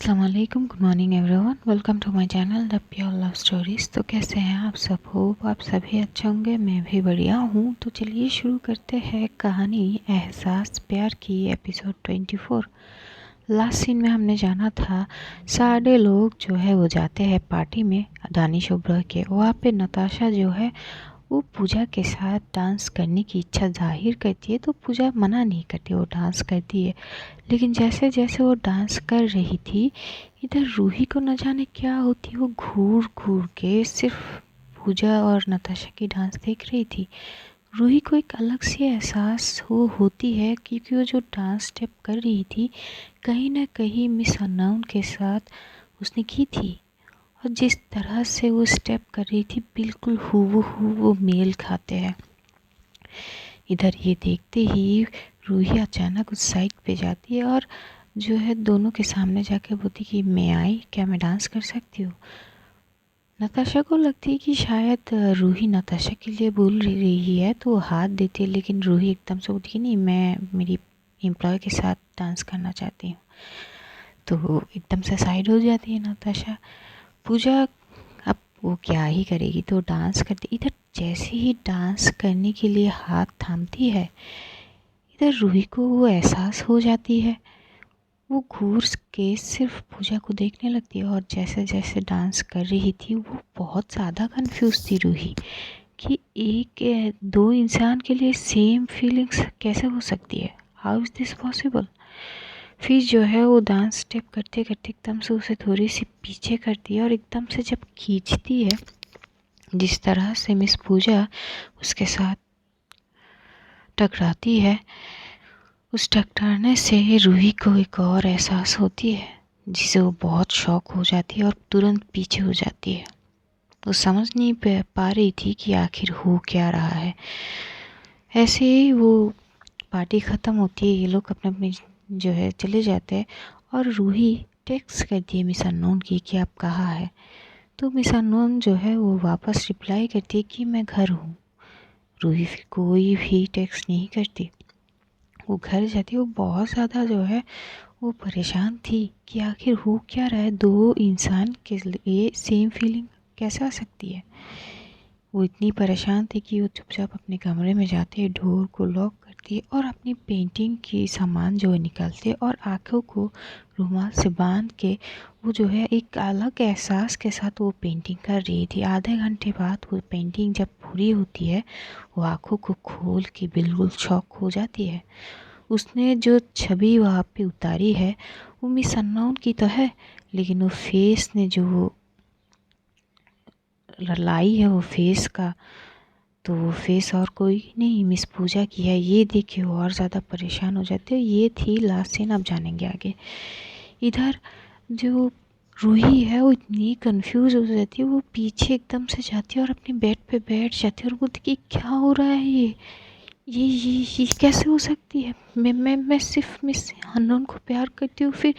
अस्सलाम वालेकुम, good morning everyone, welcome to my channel the pure love stories. तो कैसे हैं आप सब? होप आप सभी अच्छे होंगे, मैं भी बढ़िया हूँ। तो चलिए शुरू करते हैं कहानी एहसास प्यार की, एपिसोड 24। लास्ट सीन में हमने जाना था सारे लोग जो है वो जाते हैं पार्टी में दानिश ओबरा के। वहाँ पे नताशा जो है वो पूजा के साथ डांस करने की इच्छा जाहिर करती है, तो पूजा मना नहीं करती, वो डांस करती है। लेकिन जैसे जैसे वो डांस कर रही थी, इधर रूही को न जाने क्या होती, वो घूर घूर के सिर्फ पूजा और नताशा की डांस देख रही थी। रूही को एक अलग सी एहसास वो होती है, क्योंकि वो जो डांस स्टेप कर रही थी कहीं ना कहीं मिस अननोन के साथ उसने की थी, और जिस तरह से वो स्टेप कर रही थी बिल्कुल हूबहू वो मेल खाते हैं। इधर ये देखते ही रूही अचानक उस साइड पे जाती है और जो है दोनों के सामने जाके बोलती कि मैं आई, क्या मैं डांस कर सकती हूँ? नताशा को लगती है कि शायद रूही नताशा के लिए बोल रही है, तो वो हाथ देती है, लेकिन रूही एकदम से बोलती है नहीं, मैं मेरी एम्प्लॉय के साथ डांस करना चाहती हूँ। तो एकदम से साइड हो जाती है नताशा। पूजा अब वो क्या ही करेगी, तो डांस करती। इधर जैसे ही डांस करने के लिए हाथ थामती है, इधर रूही को वो एहसास हो जाती है। वो घूर के सिर्फ पूजा को देखने लगती है, और जैसे जैसे डांस कर रही थी वो बहुत ज़्यादा कंफ्यूज थी रूही, कि दो इंसान के लिए सेम फीलिंग्स कैसे हो सकती है, हाउ इज़ दिस पॉसिबल। फिर जो है वो डांस स्टेप करते करते एकदम से उसे थोड़ी सी पीछे करती है, और एकदम से जब खींचती है, जिस तरह से मिस पूजा उसके साथ टकराती है, उस टकराने से रूही को एक और एहसास होती है, जिसे वो बहुत शॉक हो जाती है और तुरंत पीछे हो जाती है। वो समझ नहीं पा रही थी कि आखिर हो क्या रहा है। ऐसे ही वो पार्टी ख़त्म होती है, ये लोग अपने अपने जो है चले जाते हैं, और रूही टेक्स्ट करती है मिस अननोन की कि आप कहाँ है। तो मिस अननोन जो है वो वापस रिप्लाई करती है कि मैं घर हूँ। रूही फिर कोई भी टेक्स्ट नहीं करती, वो घर जाती है। वो बहुत ज़्यादा जो है वो परेशान थी कि आखिर हो क्या रहा है, दो इंसान के लिए सेम फीलिंग कैसे आ सकती है। वो इतनी परेशान थी कि वो चुपचाप अपने कमरे में जाते हैं, डोर को लॉक करती है और अपनी पेंटिंग की सामान जो है निकालते, और आँखों को रुमाल से बांध के वो जो है एक अलग एहसास के साथ वो पेंटिंग कर रही थी। आधे घंटे बाद वो पेंटिंग जब पूरी होती है, वो आँखों को खोल के बिल्कुल शॉक हो जाती है। उसने जो छवि वहाँ पे उतारी है वो मिस अननोन की तो है, लेकिन वो फेस ने जो लाई है वो फेस का, तो वो फेस और कोई नहीं मिस पूजा की है। ये देख के वो और ज़्यादा परेशान हो जाते हैं। ये थी लास्ट सीन, अब जानेंगे आगे। इधर जो रूही है वो इतनी कंफ्यूज हो जाती है, वो पीछे एकदम से जाती है और अपनी बेड पे बैठ जाती है और बोलती कि क्या हो रहा है, ये कैसे हो सकती है। मैं सिर्फ मिस अननोन को प्यार करती हूँ, फिर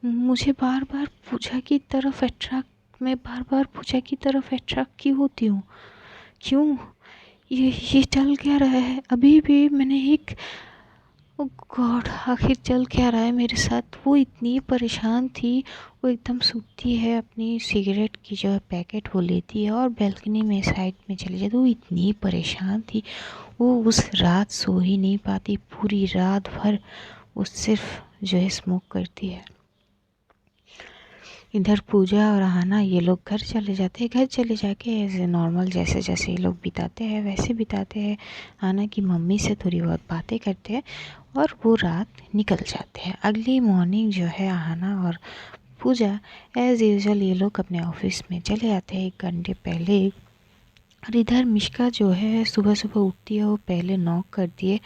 मुझे बार बार पूजा की तरफ अट्रैक्ट मैं बार बार पूजा की तरफ अट्रैक्ट क्यों होती हूँ, क्यों ये चल क्या रहा है। अभी भी मैंने एक ओ गॉड, आखिर चल क्या रहा है मेरे साथ। वो इतनी परेशान थी, वो एकदम सूखती है, अपनी सिगरेट की जो है पैकेट वो लेती है और बैल्कनी में साइड में चली जाती है। वो इतनी परेशान थी, वो उस रात सो ही नहीं पाती, पूरी रात भर वो सिर्फ जो है स्मोक करती है। इधर पूजा और आहाना ये लोग घर चले जाते हैं। घर चले जाके ऐसे नॉर्मल जैसे जैसे ये लोग बिताते हैं वैसे बिताते हैं। आहाना की मम्मी से थोड़ी बहुत बातें करते हैं और वो रात निकल जाते हैं। अगली मॉर्निंग जो है आहाना और पूजा एज़ यूजुअल ये लोग अपने ऑफिस में चले जाते हैं 1 घंटे पहले। और इधर मिश्का जो है सुबह सुबह उठती है, वो पहले नॉक करती है।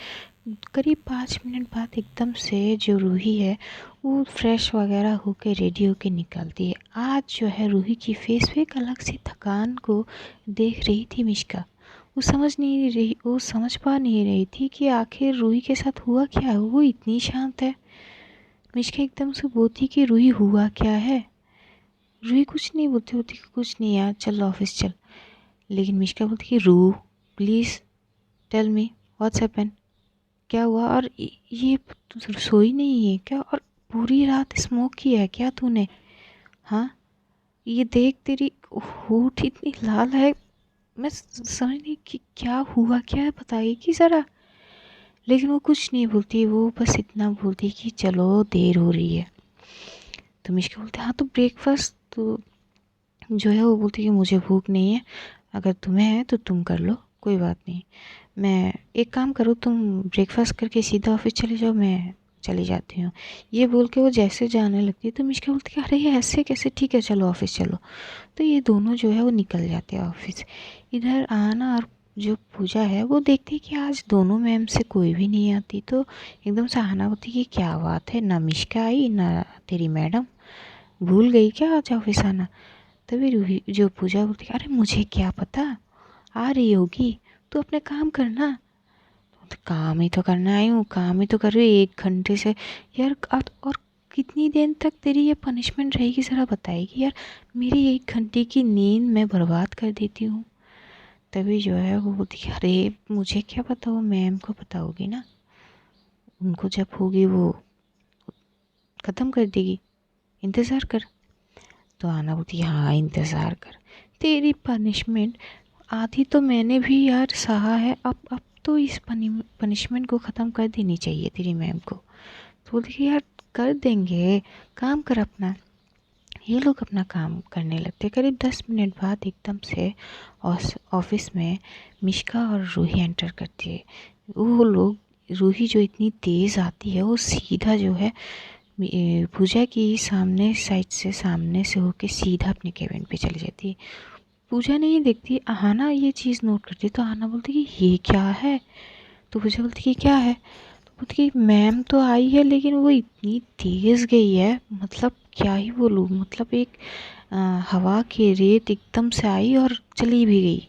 करीब 5 मिनट बाद एकदम से जो रूही है वो फ्रेश वगैरह होके रेडी होके निकलती है। आज जो है रूही की फेस पे एक अलग सी थकान को देख रही थी मिश्का। वो समझ पा नहीं रही थी कि आखिर रूही के साथ हुआ क्या है, वो इतनी शांत है। मिश्का एकदम से बोलती कि रूही हुआ क्या है। रूही कुछ नहीं बोलती, होती कि कुछ नहीं यार, चल ऑफिस चल। लेकिन मिश्का बोलती कि Rooh please tell me what's happen, क्या हुआ, और ये सोई नहीं है क्या, और पूरी रात स्मोक किया है क्या तूने? हाँ, ये देख तेरी होठ इतनी लाल है, मैं समझ नहीं कि क्या हुआ, क्या है बताएगी ज़रा। लेकिन वो कुछ नहीं बोलती, वो बस इतना बोलती कि चलो देर हो रही है। तो मिष्का बोलते हाँ तो ब्रेकफास्ट तो जो है वो बोलती कि मुझे भूख नहीं है, अगर तुम्हें है तो तुम कर लो, कोई बात नहीं। मैं एक काम करो, तुम ब्रेकफास्ट करके सीधा ऑफिस चले जाओ, मैं चली जाती हूँ। ये बोल के वो जैसे जाने लगती है तो मिष्का बोलती है अरे ये ऐसे कैसे, ठीक है चलो ऑफिस चलो। तो ये दोनों जो है वो निकल जाते हैं ऑफिस। इधर आना और जो पूजा है वो देखती है कि आज दोनों मैम से कोई भी नहीं आती, तो एकदम से आना होती कि क्या बात है, ना मिष्का आई ना तेरी मैडम, भूल गई क्या आज ऑफिस आना। तभी रूही जो पूजा बोलती है अरे मुझे क्या पता आ रही होगी, तो अपने काम करना। तो काम ही तो करना आई हूँ, काम ही तो कर रही हूँ 1 घंटे से यार। और कितनी देर तक तेरी ये पनिशमेंट रहेगी ज़रा बताएगी यार, मेरी 1 घंटे की नींद मैं बर्बाद कर देती हूँ। तभी जो है वो बोलती है अरे मुझे क्या पता, वो मैम को पता होगी ना, उनको जब होगी वो ख़त्म कर देगी, इंतज़ार कर। तो आना बोलती है हाँ इंतज़ार कर, तेरी पनिशमेंट आधी तो मैंने भी यार सहा है, अब तो इस पनिशमेंट को ख़त्म कर देनी चाहिए तेरी मैम को। तो बोलती है यार कर देंगे, काम कर अपना। ये लोग अपना काम करने लगते। करीब 10 मिनट बाद एकदम से ऑफिस में मिष्का और रूही एंटर करती है। वो लोग, रूही जो इतनी तेज़ आती है वो सीधा जो है पूजा की सामने से होके सीधा अपने केबिन पे चली जाती है। पूजा नहीं देखती, आहाना ये चीज़ नोट करती तो आहाना बोलती कि ये क्या है। तो पूजा बोलती कि क्या है, तो बोलती कि मैम तो आई है लेकिन वो इतनी तेज़ गई है, मतलब क्या ही बोलूँ, मतलब एक हवा की रेत एकदम से आई और चली भी गई।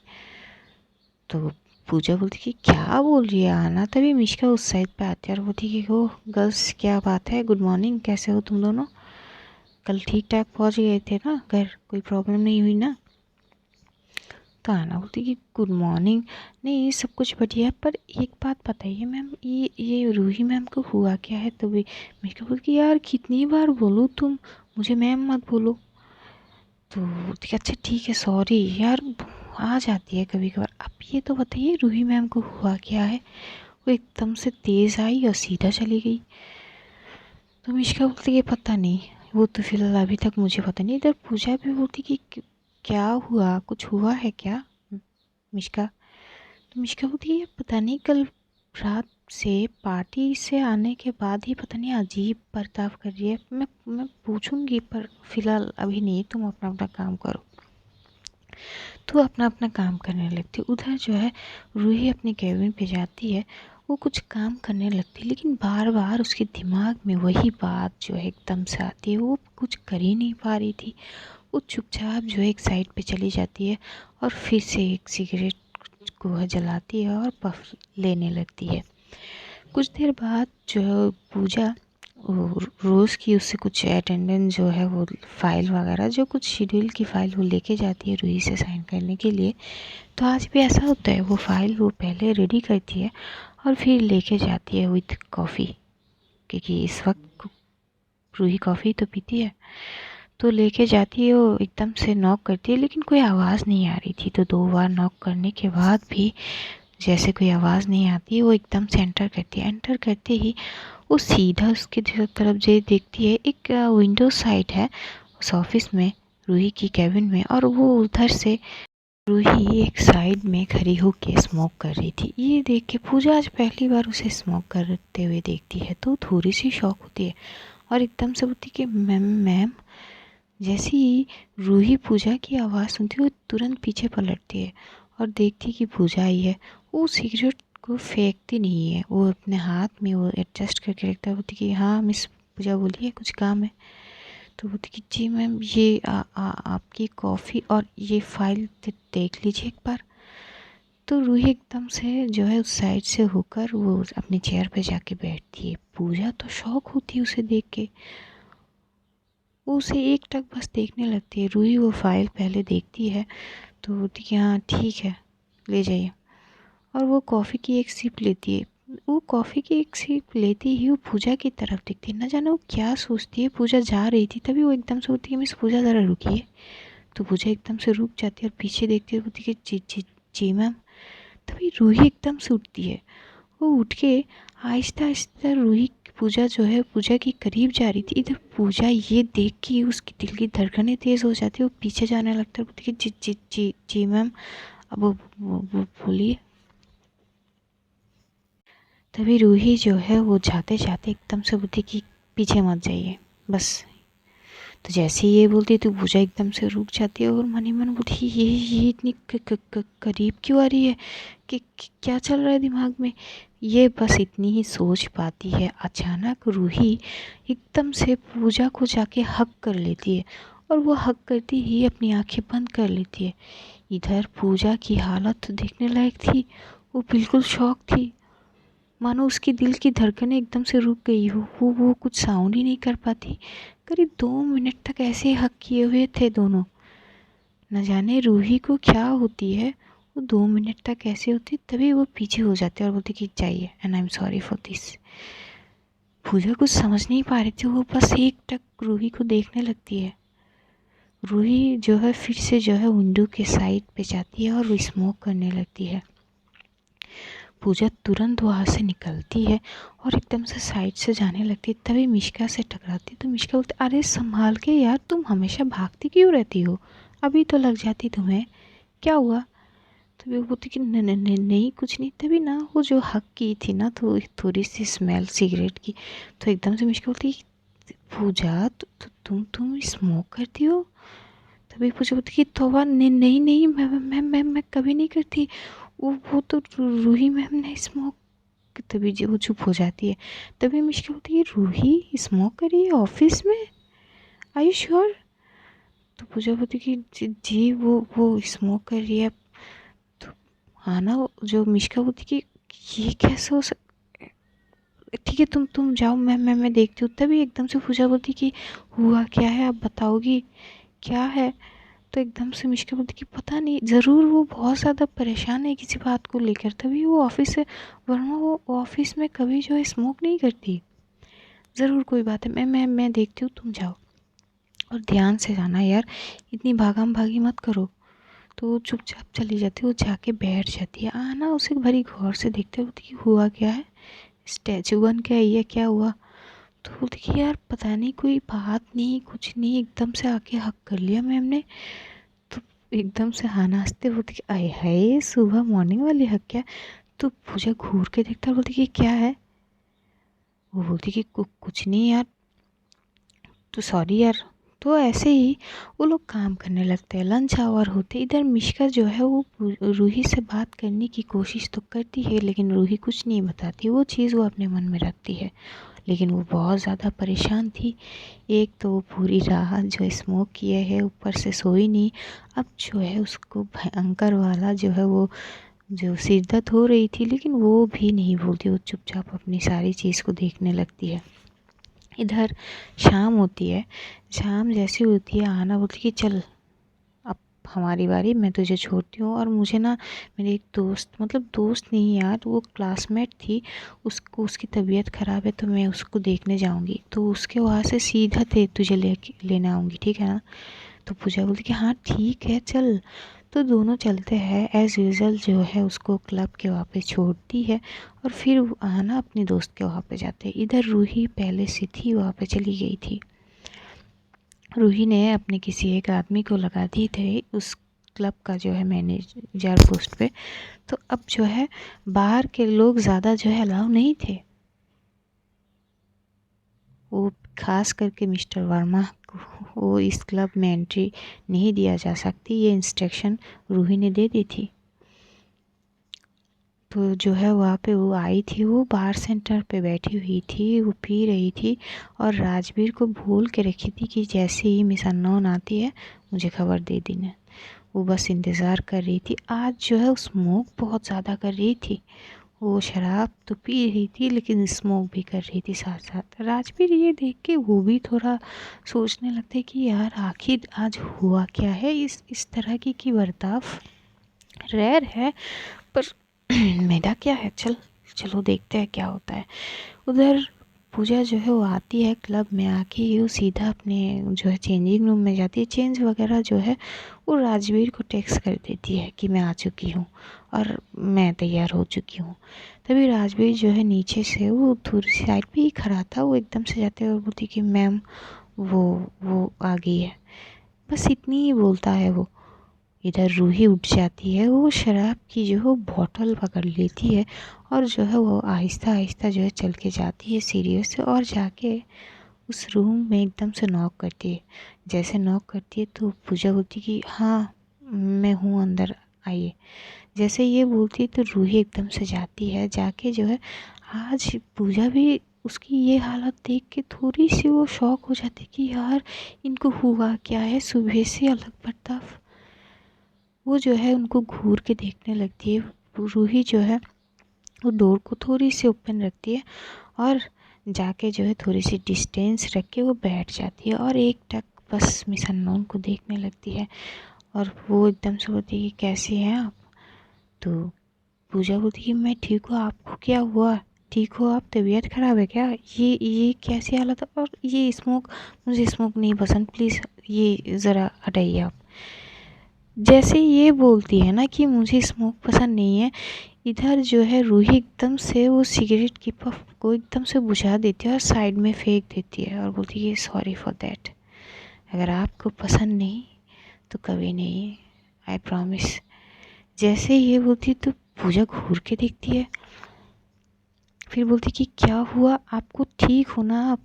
तो पूजा बोलती कि क्या बोल रही है आना। तभी मिष्का उस साइड पे आती है और बोलती कि ओ गर्ल्स क्या बात है, गुड मॉर्निंग, कैसे हो तुम दोनों, कल ठीक ठाक पहुंच गए थे ना घर, कोई प्रॉब्लम नहीं हुई ना। तो आना बोलती कि गुड मॉर्निंग, नहीं सब कुछ बढ़िया है, पर एक बात बताइए मैम, ये रूही मैम को हुआ क्या है। तो भी मिष्का बोलती कि यार कितनी बार बोलूँ तुम मुझे मैम मत बोलो। तो बोलती कि अच्छा ठीक है सॉरी यार, आ जाती है कभी कभार। अब ये तो बताइए रूही मैम को हुआ क्या है, वो एकदम से तेज़ आई और सीधा चली गई। तो मिष्का बोलती कि पता नहीं, वो तो फिलहाल अभी तक मुझे पता नहीं। इधर पूजा भी बोलती कि क्या हुआ, कुछ हुआ है क्या मिष्का। तो मिष्का बोलती है पता नहीं, कल रात से पार्टी से आने के बाद ही पता नहीं अजीब बर्ताव कर रही है, मैं पूछूंगी पर फिलहाल अभी नहीं, तुम अपना अपना काम करो। तो अपना अपना काम करने लगती। उधर जो है रूही अपने केबिन पे जाती है, वो कुछ काम करने लगती लेकिन बार बार उसके दिमाग में वही बात जो है एकदम से आती है, वो कुछ कर ही नहीं पा रही थी। वो चुपचाप जो है एक साइड पे चली जाती है और फिर से एक सिगरेट को वह जलाती है और पफ लेने लगती है। कुछ देर बाद जो है पूजा रोज़ की उससे कुछ अटेंडेंस जो है वो फ़ाइल वगैरह जो कुछ शेड्यूल की फ़ाइल वो लेके जाती है रूही से साइन करने के लिए। तो आज भी ऐसा होता है, वो फ़ाइल वो पहले रेडी करती है और फिर लेके जाती है विथ कॉफ़ी, क्योंकि इस वक्त रूही कॉफ़ी तो पीती है। तो लेके जाती है, वो एकदम से नॉक करती है लेकिन कोई आवाज़ नहीं आ रही थी। तो 2 बार नॉक करने के बाद भी जैसे कोई आवाज़ नहीं आती, वो एकदम से एंटर करती है। एंटर करते ही वो सीधा उसके तरफ जो देखती है, एक विंडो साइड है उस ऑफिस में, रूही की कैबिन में, और वो उधर से रूही एक साइड में खड़ी होकर स्मोक कर रही थी। ये देख के पूजा आज पहली बार उसे स्मोक करते हुए देखती है तो थोड़ी सी शॉक होती है और एकदम से बोलती कि मैम मैम। जैसे ही रूही पूजा की आवाज़ सुनती है वो तुरंत पीछे पलटती है और देखती है कि पूजा आई है। वो सिगरेट को फेंकती नहीं है, वो अपने हाथ में वो एडजस्ट करके रखता है। बोलती कि हाँ मिस पूजा बोलिए कुछ काम है। तो बोलती कि जी मैम ये आपकी कॉफ़ी और ये फ़ाइल देख लीजिए एक बार। तो रूही एकदम से जो है उस साइड से होकर वो अपनी चेयर पे जाके बैठती है। पूजा तो शौक होती है उसे देख के, वो उसे एक टक बस देखने लगती है। रूही वो फाइल पहले देखती है तो बोलती कि हाँ ठीक है ले जाइए, और वो कॉफ़ी की एक सिप लेती है। वो कॉफ़ी की एक सिप लेती ही वो पूजा की तरफ दिखती है। न जाने वो क्या सोचती है। पूजा जा रही थी तभी वो एकदम से बोलती है मिस पूजा ज़रा रुकिए। तो पूजा एकदम से रुक जाती है और पीछे देखती है, बोलती है जी जी जी मैम। तभी रूही एकदम से उठती है। वो उठ के आहिस्ता आहिस्ता रूही पूजा जो है पूजा के करीब जा रही थी। इधर पूजा ये देख के उसकी दिल की धड़कनें तेज़ हो जाती है। वो पीछे जाने लगता है, बोलती है जी जी जी जी मैम। अब वो बोलिए। तभी रूही जो है वो जाते जाते एकदम से बोलती कि पीछे मत जाइए बस। तो जैसे ही ये बोलती तो पूजा एकदम से रुक जाती है और मन ही मन बोलती ये इतनी करीब क्यों आ रही है कि क्या चल रहा है दिमाग में। ये बस इतनी ही सोच पाती है। अचानक रूही एकदम से पूजा को जाके हक कर लेती है और वो हक करती ही अपनी आंखें बंद कर लेती है। इधर पूजा की हालत तो देखने लायक थी। वो बिल्कुल शॉक थी, मानो उसकी दिल की धड़कनें एकदम से रुक गई हो। वो कुछ साउंड ही नहीं कर पाती। करीब 2 मिनट तक ऐसे हक किए हुए थे दोनों। न जाने रूही को क्या होती है, वो 2 मिनट तक ऐसे होती, तभी वो पीछे हो जाते और बोलती कि जाइए and I am sorry for this. Pooja कुछ समझ नहीं पा रही थी, वो बस एक टक रूही को देखने लगती है। रूही जो है फिर से जो है विंडो के साइड पे जाती है और वो स्मोक करने लगती है। पूजा तुरंत वहाँ से निकलती है और एकदम से साइड से जाने लगती है। तभी मिश्का से टकराती तो मिश्का बोलती अरे संभाल के यार, तुम हमेशा भागती क्यों रहती हो, अभी तो लग जाती तुम्हें, क्या हुआ। तभी वो बोलती कि नहीं कुछ नहीं। तभी ना वो जो हक की थी ना तो थोड़ी सी स्मेल सिगरेट की। तो एकदम से मिश्का बोलती पूजा तुम स्मोक करती हो। तभी पूजा बोलती कि तौबा नहीं नहीं मैं कभी नहीं करती। वो तो रूही मैम ने स्मोक। तभी जो वो चुप हो जाती है। तभी मिश्का बोलती है रूही स्मोक करी है ऑफिस में, आर यू श्योर। तो पूजा बोलती कि जी वो स्मोक कर रही है। तो हाँ ना, जो मिश्का बोलती कि ये कैसे हो ठीक है तुम जाओ, मैं देखती हूँ। तभी एकदम से पूजा बोलती कि हुआ क्या है, आप बताओगी क्या है। तो एकदम से मिश्का बोलती कि पता नहीं, ज़रूर वो बहुत ज़्यादा परेशान है किसी बात को लेकर, तभी वो ऑफिस से, वरना वो ऑफिस में कभी जो है स्मोक नहीं करती। ज़रूर कोई बात है, मैं देखती हूँ, तुम जाओ और ध्यान से जाना यार, इतनी भागम भागी मत करो। तो वो चुपचाप चली जाती है। वो जाके बैठ जाती है। आना उसे बड़ी गौर से देखते होती कि हुआ क्या है, स्टैचू बन के आई है, क्या हुआ। तो बोलती कि यार पता नहीं, कोई बात नहीं कुछ नहीं, एकदम से आके हक कर लिया मैम ने। तो एकदम से हाँ हंसते बोलती कि आए हाय, सुबह मॉर्निंग वाली हक क्या। तो पूजा घूर के देखता बोलती कि क्या है। वो बोलती कि कुछ नहीं यार, तो सॉरी यार। तो ऐसे ही वो लोग काम करने लगते हैं। लंच आवर होते इधर मिश्का जो है वो रूही से बात करने की कोशिश तो करती है, लेकिन रूही कुछ नहीं बताती। वो चीज़ वो अपने मन में रखती है। लेकिन वो बहुत ज़्यादा परेशान थी। एक तो वो पूरी रात जो स्मोक किए है, ऊपर से सोई नहीं। अब जो है उसको भयंकर वाला जो है वो जो सिर दर्द हो रही थी, लेकिन वो भी नहीं बोलती। वो चुपचाप अपनी सारी चीज़ को देखने लगती है। इधर शाम होती है। शाम जैसी होती है, आना बोलती कि चल अब हमारी बारी, मैं तुझे छोड़ती हूँ। और मुझे ना मेरी एक दोस्त, मतलब दोस्त नहीं यार, वो क्लासमेट थी, उसको उसकी तबीयत ख़राब है तो मैं उसको देखने जाऊँगी, तो उसके वहाँ से सीधा तुझे लेने आऊँगी, ठीक है ना। तो पूजा बोलती कि हाँ ठीक है चल। तो दोनों चलते हैं। एज़ यूज़ुअल जो है उसको क्लब के वहाँ पे छोड़ती है और फिर आना अपने दोस्त के वहाँ पे जाते हैं। इधर रूही पहले से थी वहाँ पे, चली गई थी। रूही ने अपने किसी एक आदमी को लगा दी थे उस क्लब का जो है मैनेजर पोस्ट पे। तो अब जो है बाहर के लोग ज़्यादा जो है अलाउ नहीं थे। वो खास करके मिस्टर वर्मा को वो इस क्लब में एंट्री नहीं दिया जा सकती, ये इंस्ट्रक्शन रूही ने दे दी थी। तो जो है वहाँ पे वो आई थी, वो बार सेंटर पे बैठी हुई थी, वो पी रही थी और राजवीर को बोल के रखी थी कि जैसे ही मिस अननोन आती है मुझे खबर दे देना। वो बस इंतज़ार कर रही थी। आज जो है स्मोक बहुत ज़्यादा कर रही थी। वो शराब तो पी रही थी लेकिन स्मोक भी कर रही थी साथ साथ। राजवीर ये देख के वो भी थोड़ा सोचने लगते कि यार आखिर आज हुआ क्या है। इस तरह की बर्ताव रेयर है, पर मेरा क्या है, चल चलो देखते हैं क्या होता है। उधर पूजा जो है वो आती है, क्लब में आके ही वो सीधा अपने जो है चेंजिंग रूम में जाती है। चेंज वगैरह जो है वो राजवीर को टेक्स्ट कर देती है कि मैं आ चुकी हूँ और मैं तैयार हो चुकी हूँ। तभी राजवीर जो है नीचे से, वो दूसरी साइड पे ही खड़ा था, वो एकदम से जाते और बोलती कि मैम वो आ गई है। बस इतनी ही बोलता है वो। इधर रूही उठ जाती है, वो शराब की जो है बॉटल पकड़ लेती है और जो है वो आहिस्ता आहिस्ता जो है चल के जाती है सीढ़ियों से और जाके उस रूम में एकदम से नॉक करती है। जैसे नॉक करती है तो पूजा बोलती कि हाँ मैं हूँ, अंदर आइए। जैसे ये बोलती है तो रूही एकदम से जाती है, जाके जो है आज पूजा भी उसकी ये हालत देख के थोड़ी सी वो शॉक हो जाती कि यार इनको हुआ क्या है, सुबह से अलग बर्ताव। वो जो है उनको घूर के देखने लगती है। रूही जो है वो डोर को थोड़ी सी ओपन रखती है और जाके जो है थोड़ी सी डिस्टेंस रख के वो बैठ जाती है और एक टक बस मिस अननोन को देखने लगती है। और वो एकदम से बोलती है कि कैसी हैं आप। तो पूजा बोलती है कि मैं ठीक हूँ, आपको क्या हुआ, ठीक हो आप, तबीयत ख़राब है क्या, ये कैसी हालत है, और ये स्मोक, मुझे स्मोक नहीं पसंद, प्लीज़ ये ज़रा हटाइए आप। जैसे ये बोलती है ना कि मुझे स्मोक पसंद नहीं है, इधर जो है रूही एकदम से वो सिगरेट की पफ को एकदम से बुझा देती है और साइड में फेंक देती है और बोलती है सॉरी फॉर दैट, अगर आपको पसंद नहीं तो कभी नहीं, आई प्रॉमिस। जैसे ये बोलती तो पूजा घूर के देखती है, फिर बोलती कि क्या हुआ, आपको ठीक हो ना आप।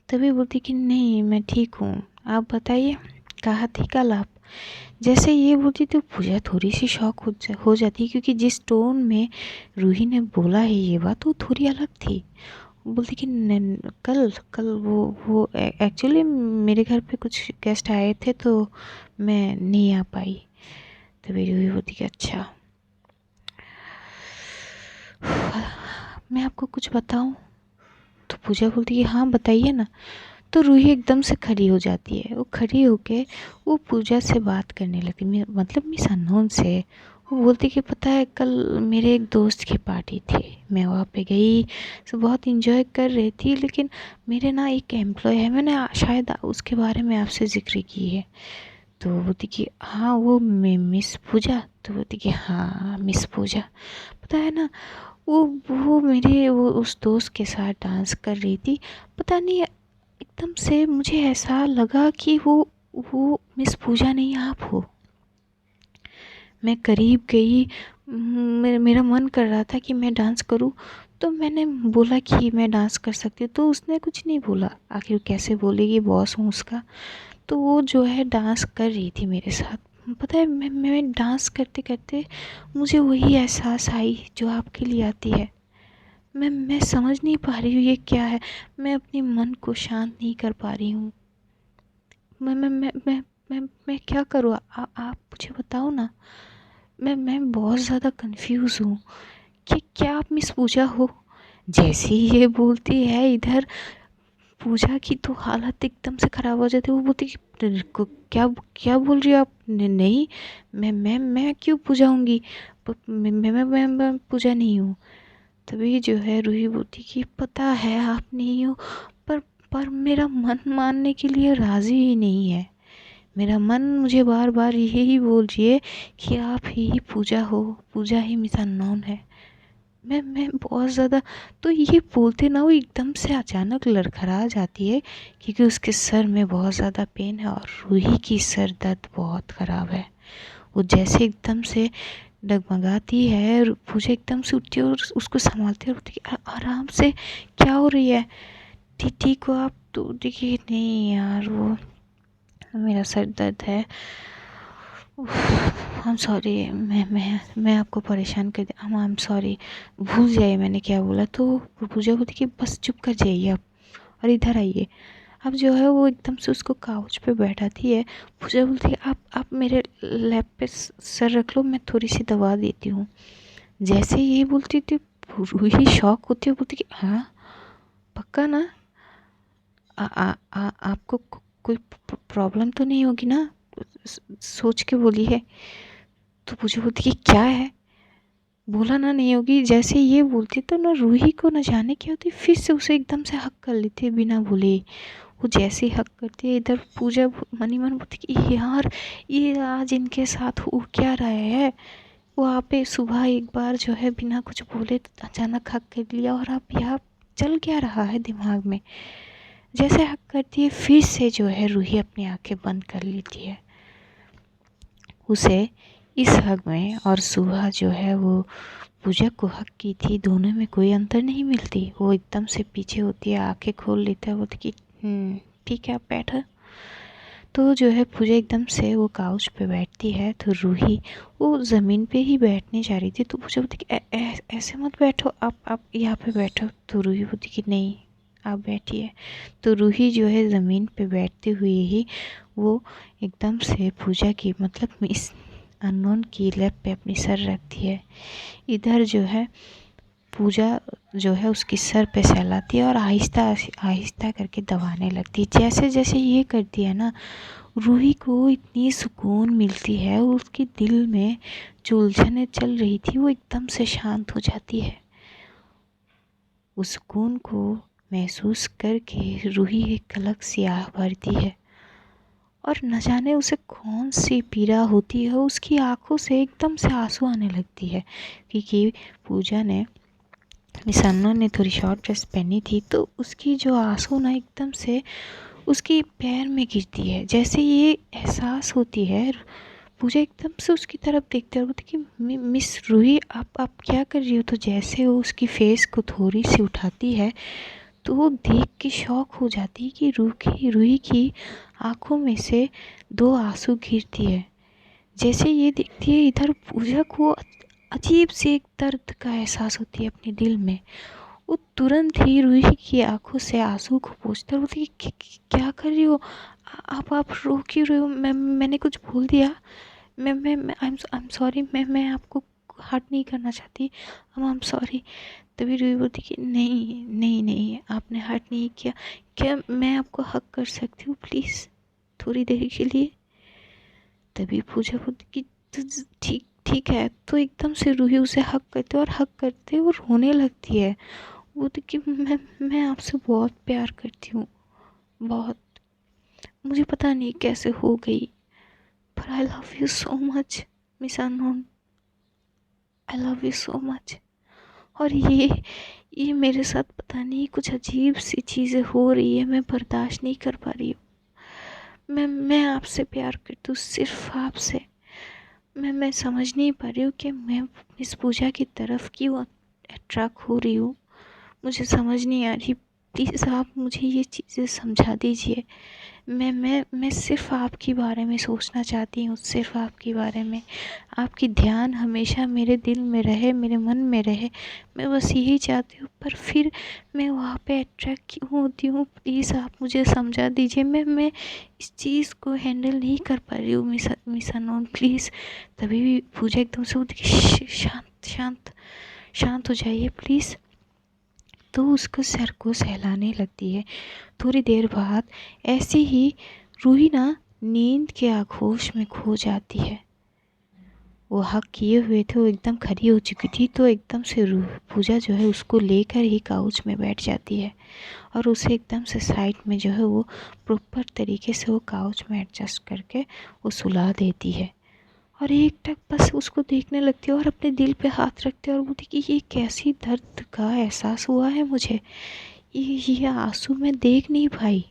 तभी बोलती कि नहीं मैं ठीक हूँ, आप बताइए कहाँ थी कल आप। जैसे ये बोलती तो पूजा थोड़ी सी शॉक हो जाती, क्योंकि जिस टोन में रूही ने बोला है ये बात वो थोड़ी अलग थी। वो बोलती कि कल कल वो एक्चुअली मेरे घर पे कुछ गेस्ट आए थे तो मैं नहीं आ पाई। तभी रूही बोलती कि अच्छा मैं आपको कुछ बताऊं। तो पूजा बोलती कि हाँ बताइए ना। तो रूही एकदम से खड़ी हो जाती है, वो खड़ी होके वो पूजा से बात करने लगती, मतलब मिस अननोन से। वो बोलती कि पता है कल मेरे एक दोस्त की पार्टी थी, मैं वहाँ पे गई, सब बहुत इंजॉय कर रही थी, लेकिन मेरे ना एक एम्प्लॉय है, मैंने शायद उसके बारे में आपसे जिक्र की है। तो वो बोलती कि हाँ वो मिस पूजा। तो बोलती कि हाँ मिस पूजा, पता है ना वो मेरे वो उस दोस्त के साथ डांस कर रही थी, पता नहीं एकदम से मुझे ऐसा लगा कि वो मिस पूजा नहीं आप हो। मैं करीब गई, मेरा मन कर रहा था कि मैं डांस करूं, तो मैंने बोला कि मैं डांस कर सकती हूँ, तो उसने कुछ नहीं बोला, आखिर कैसे बोलेगी, बॉस हूँ उसका। तो वो जो है डांस कर रही थी मेरे साथ। पता है मैं डांस करते करते मुझे वही एहसास आई जो आपके लिए आती है। मैं समझ नहीं पा रही हूँ ये क्या है, मैं अपने मन को शांत नहीं कर पा रही हूँ। मैं क्या करूँ, आप मुझे बताओ ना। मैं बहुत ज़्यादा कंफ्यूज हूँ कि क्या आप मिस पूजा हो। जैसे ही ये बोलती है इधर पूजा की तो हालत एकदम से ख़राब हो जाती है। वो बोलती कि क्या क्या बोल रही हो आप, नहीं मैं क्यों पूजा होंगी, मैं पूजा नहीं हूँ। तभी जो है रूही बोलती कि पता है आप नहीं हो, पर पर मेरा मन मानने के लिए राज़ी ही नहीं है। मेरा मन मुझे बार बार यही बोल रही है कि आप ही पूजा हो, पूजा ही मिस अननोन है। मैं बहुत ज़्यादा, तो ये बोलते ना वो एकदम से अचानक लड़खड़ा जाती है, क्योंकि उसके सर में बहुत ज़्यादा पेन है और रूही की सर दर्द बहुत ख़राब है। वो जैसे एकदम से डगमगाती है और पूजा एकदम से उठती है और उसको संभालती है और बोलती है आराम से, क्या हो रही है, ठीक ठीक हो आप। तो देखिए नहीं यार वो मेरा सर दर्द है, आई एम सॉरी, मैं आपको परेशान कर दिया, आई एम सॉरी, भूल जाइए मैंने क्या बोला। तो पूजा बोलती कि बस चुप कर जाइए आप और इधर आइए। अब जो है वो एकदम से उसको काउच पे बैठाती है। पूजा बोलती है आप मेरे लैप पे सर रख लो, मैं थोड़ी सी दवा देती हूँ। जैसे ये बोलती थी रूही शॉक होती है, बोलती कि हाँ पक्का ना, आपको कोई प्रॉब्लम तो नहीं होगी ना, सोच के बोली है। तो मुझे बोलती कि क्या है, बोला ना नहीं होगी, जैसे ये बोलती तो ना रूही को न जाने क्या होती, फिर से उसे एकदम से हक कर लेती है बिना बोले। वो जैसे ही हक करती है, इधर पूजा मनी मन बोलती कि यार ये आज इनके साथ हो क्या रहा है। वो आप सुबह एक बार जो है बिना कुछ बोले तो अचानक हक कर लिया, और आप यहाँ चल क्या रहा है दिमाग में। जैसे हक करती है, फिर से जो है रूही अपनी आंखें बंद कर लेती है। उसे इस हक में और सुबह जो है वो पूजा को हक की थी, दोनों में कोई अंतर नहीं मिलती। वो एकदम से पीछे होती है, आंखें खोल लेता है, बोलती कि ठीक है आप बैठो। तो जो है पूजा एकदम से वो काउच पे बैठती है, तो रूही वो ज़मीन पे ही बैठने जा रही थी, तो पूजा बोलती कि ऐसे मत बैठो, आप यहाँ पे बैठो। तो रूही बोलती कि नहीं आप बैठिए। तो रूही जो है ज़मीन पे बैठते हुए ही वो एकदम से पूजा की मतलब इस अननोन की लैब पे अपनी सर रखती है। इधर जो है पूजा जो है उसकी सर पे सहलाती है और आहिस्ता आहिस्ता करके दबाने लगती है। जैसे जैसे ये करती है ना, रूही को इतनी सुकून मिलती है, उसके दिल में जो उलझनें चल रही थी वो एकदम से शांत हो जाती है। उस सुकून को महसूस करके रूही एक अलग सी आह भरती है, और न जाने उसे कौन सी पीड़ा होती है, उसकी आंखों से एकदम से आंसू आने लगती है। क्योंकि पूजा ने मिस अन्नू ने थोड़ी शॉर्ट ड्रेस पहनी थी, तो उसकी जो आंसू ना एकदम से उसके पैर में गिरती है। जैसे ये एहसास होती है, पूजा एकदम से उसकी तरफ देखते और बोलती कि मिस रूही आप क्या कर रही हो। तो जैसे वो उसकी फेस को थोड़ी सी उठाती है, तो वो देख के शॉक हो जाती है कि रूही की आंखों में से दो आंसू गिरती है। जैसे ये दिखती है, इधर पूजा को अजीब से एक दर्द का एहसास होती है अपने दिल में। वो तुरंत ही रूही की आंखों से आंसू को पोंछता है, बोलती है क्या कर रही हो आप रो क्यों रहे हो। मैंने कुछ बोल दिया। मैं आई एम सॉरी, मैं आपको हर्ट नहीं करना चाहती, आई एम सॉरी। तभी रूही बोलती कि नहीं नहीं नहीं आपने हर्ट नहीं किया, क्या मैं आपको हक कर सकती हूँ प्लीज़ थोड़ी देर के लिए। तभी पूजा बोलती कि ठीक ठीक है। तो एकदम से रूही उसे हक करते और हक करते वो रोने लगती है। वो तो कि मैं आपसे बहुत प्यार करती हूँ, बहुत, मुझे पता नहीं कैसे हो गई, पर I love you so much miss unknown, I love you so much. और ये मेरे साथ पता नहीं कुछ अजीब सी चीज़ें हो रही है, मैं बर्दाश्त नहीं कर पा रही हूँ। मैं आपसे प्यार करती हूँ, सिर्फ आपसे। मैं समझ नहीं पा रही हूँ कि मैं इस पूजा की तरफ क्यों अट्रैक्ट हो रही हूँ। मुझे समझ नहीं आ रही, प्लीज़ आप मुझे ये चीज़ें समझा दीजिए। मैं सिर्फ आपके बारे में सोचना चाहती हूँ, सिर्फ आपके बारे में। आपकी ध्यान हमेशा मेरे दिल में रहे, मेरे मन में रहे, मैं बस यही चाहती हूँ। पर फिर मैं वहाँ पे अट्रैक्ट क्यों होती हूँ, प्लीज़ आप मुझे समझा दीजिए। मैं इस चीज़ को हैंडल नहीं कर पा रही हूँ मिस अननोन, प्लीज़। तभी भी पूजा एकदम से बोलती कि शांत शांत शांत हो जाइए प्लीज़। तो उसको सर को सहलाने लगती है। थोड़ी देर बाद ऐसे ही रूही ना नींद के आगोश में खो जाती है। वो हक किए हुए थे, वो एकदम खड़ी हो चुकी थी, तो एकदम से पूजा जो है उसको लेकर ही काउच में बैठ जाती है, और उसे एकदम से साइड में जो है वो प्रॉपर तरीके से वो काउच में एडजस्ट करके वो सुला देती है। और एक टक बस उसको देखने लगती है और अपने दिल पे हाथ रखते हैं और बोलती कि ये कैसी दर्द का एहसास हुआ है मुझे, ये आंसू मैं देख नहीं पाई